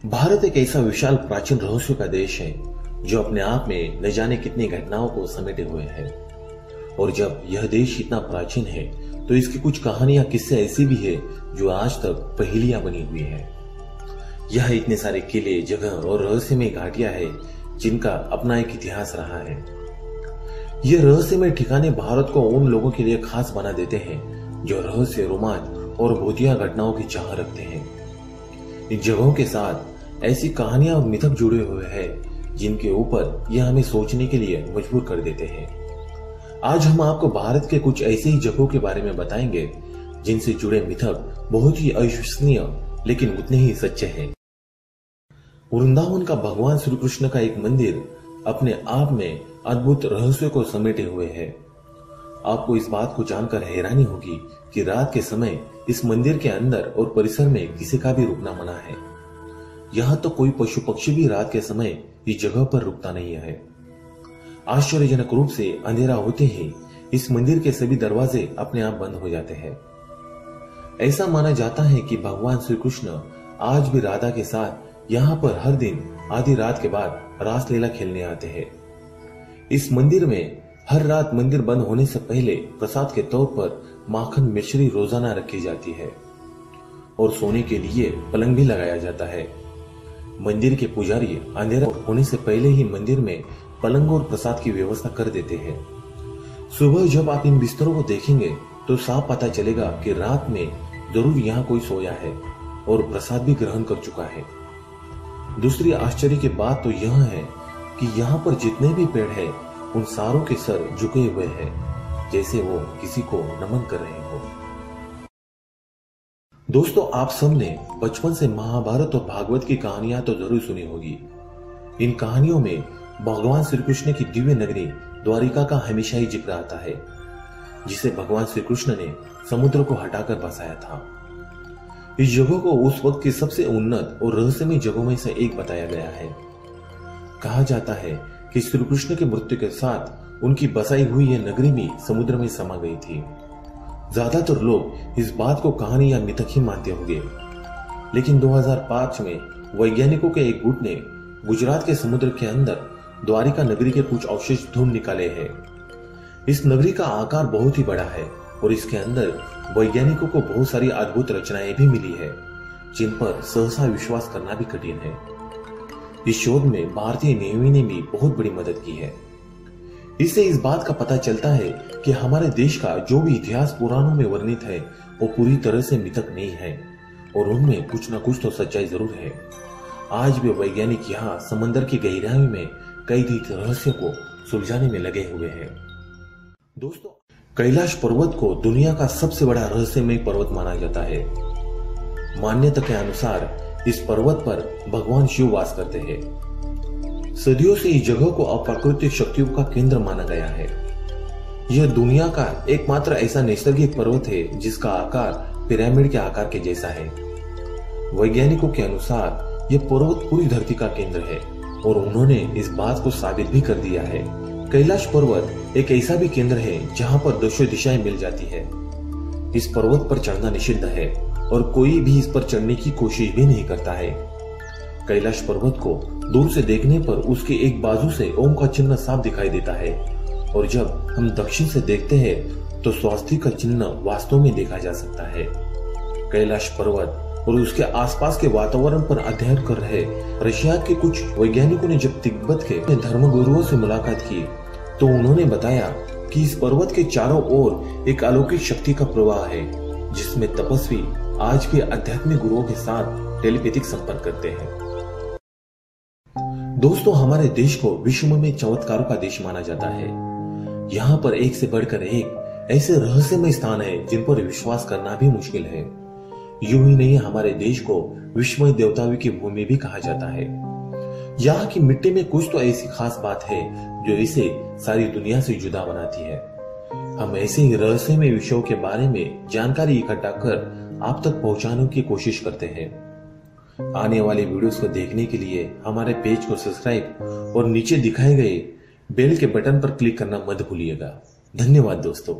भारत एक ऐसा विशाल प्राचीन रहस्यों का देश है जो अपने आप में न जाने कितनी घटनाओं को समेटे हुए है। और जब यह देश इतना प्राचीन है तो इसकी कुछ कहानियां किस्से ऐसी भी है जो आज तक पहेलियां बनी हुई है। यह इतने सारे किले, जगह और रहस्यमय घाटियां है जिनका अपना एक इतिहास रहा है। यह रहस्यमय ठिकाने भारत को उन लोगों के लिए खास बना देते हैं जो रहस्य, रोमांच और भूतिया घटनाओं की चाह रखते हैं। इन जगहों के साथ ऐसी कहानियां और मिथक जुड़े हुए हैं जिनके ऊपर यह हमें सोचने के लिए मजबूर कर देते हैं। आज हम आपको भारत के कुछ ऐसे ही जगहों के बारे में बताएंगे जिनसे जुड़े मिथक बहुत ही अविश्वसनीय लेकिन उतने ही सच्चे हैं। वृंदावन का भगवान श्री कृष्ण का एक मंदिर अपने आप में अद्भुत रहस्यों को समेटे हुए है। आपको इस बात को जानकर हैरानी होगी कि रात के समय इस मंदिर के अंदर और परिसर में किसी का भी रुकना मना है। यहाँ तो कोई पशु पक्षी भी रात के समय इस जगह पर रुकता नहीं है। आश्चर्यजनक रूप से अंधेरा होते ही इस मंदिर के सभी दरवाजे अपने आप बंद हो जाते हैं। ऐसा माना जाता है कि भगवान श्री कृष्ण आज भी राधा के साथ यहाँ पर हर दिन आधी रात के बाद रासलीला खेलने आते हैं। इस मंदिर में हर रात मंदिर बंद होने से पहले प्रसाद के तौर पर माखन मिश्री रोजाना रखी जाती है और सोने के लिए पलंग भी लगाया जाता है। मंदिर के पुजारी अंधेरा होने से पहले ही मंदिर में पलंग और प्रसाद की व्यवस्था कर देते हैं। सुबह जब आप इन बिस्तरों को देखेंगे तो साफ पता चलेगा कि रात में जरूर यहाँ कोई सोया है और प्रसाद भी ग्रहण कर चुका है। दूसरी आश्चर्य की बात तो यह है कि यहाँ पर जितने भी पेड़ हैं उन सारों के सर झुके हुए हैं जैसे वो किसी को नमन कर रहे हो। दोस्तों, आप सबने बचपन से महाभारत और भागवत की कहानियां तो जरूर सुनी होगी। इन कहानियों में भगवान श्री कृष्ण की दिव्य नगरी द्वारिका का हमेशा ही जिक्र आता है, जिसे भगवान श्री कृष्ण ने समुद्र को हटाकर बसाया था। इस जगह को उस वक्त की सबसे उन्नत और रहस्यमय जगहों में से एक बताया गया है। कहा जाता है कि श्री कृष्ण की मृत्यु के साथ उनकी बसाई हुई यह नगरी भी समुद्र में समा गई थी। ज्यादातर लोग इस बात को कहानी या मिथक ही मानते होंगे, लेकिन 2005 में वैज्ञानिकों के एक गुट ने गुजरात के समुद्र के अंदर द्वारिका नगरी के कुछ अवशेष ढूंढ निकाले हैं। इस नगरी का आकार बहुत ही बड़ा है और इसके अंदर वैज्ञानिकों को बहुत सारी अद्भुत रचनाएं भी मिली है जिन पर सहसा विश्वास करना भी कठिन है। इस शोध में भारतीय नेवी ने भी बहुत बड़ी मदद की है। इससे इस बात का पता चलता है कि हमारे देश का जो भी इतिहास पुराणों में वर्णित है वो पूरी तरह से मिथक नहीं है और उनमें कुछ न कुछ तो सच्चाई जरूर है। आज भी वैज्ञानिक यहाँ समंदर की गहराई में कई रहस्यों को सुलझाने में लगे हुए हैं। दोस्तों, कैलाश पर्वत को दुनिया का सबसे बड़ा रहस्यमय पर्वत माना जाता है। मान्यता के अनुसार इस पर्वत पर भगवान शिव वास करते हैं। सदियों से इस जगह को अप्राकृतिक शक्तियों का केंद्र माना गया है। यह दुनिया का एकमात्र ऐसा नैसर्गिक पर्वत है जिसका आकार पिरामिड के आकार के जैसा है। वैज्ञानिकों के अनुसार यह पर्वत पूरी धरती का केंद्र है और उन्होंने इस बात को साबित भी कर दिया है। कैलाश पर्वत एक ऐसा भी केंद्र है जहां पर दसों दिशाएं मिल जाती है। इस पर्वत पर चढ़ना निषिद्ध है और कोई भी इस पर चढ़ने की कोशिश भी नहीं करता है। कैलाश पर्वत को दूर से देखने पर उसके एक बाजू से ओम का चिन्ह साफ दिखाई देता है और जब हम दक्षिण से देखते हैं तो स्वास्तिक का चिन्ह वास्तव में देखा जा सकता है। कैलाश पर्वत और उसके आसपास के वातावरण पर अध्ययन कर रहे रशिया के कुछ वैज्ञानिकों ने जब तिब्बत के धर्मगुरुओं से मुलाकात की तो उन्होंने बताया कि इस पर्वत के चारों ओर एक अलौकिक शक्ति का प्रवाह है जिसमें तपस्वी आज भी आध्यात्मिक गुरुओं के साथ टेलीपैथिक संपर्क करते हैं। दोस्तों, हमारे देश को विश्व में चमत्कारों का देश माना जाता है। यहाँ पर एक से बढ़कर एक ऐसे रहस्यमय स्थान है जिन पर विश्वास करना भी मुश्किल है। यूं ही नहीं, हमारे देश को विश्वमय देवताओं की भूमि भी कहा जाता है। यहाँ की मिट्टी में कुछ तो ऐसी खास बात है जो इसे सारी दुनिया से जुदा बनाती है। हम ऐसे ही रहस्यमय विषयों के बारे में जानकारी इकट्ठा कर आप तक पहुंचाने की कोशिश करते हैं। आने वाले वीडियोस को देखने के लिए हमारे पेज को सब्सक्राइब और नीचे दिखाए गए बेल के बटन पर क्लिक करना मत भूलिएगा। धन्यवाद दोस्तों।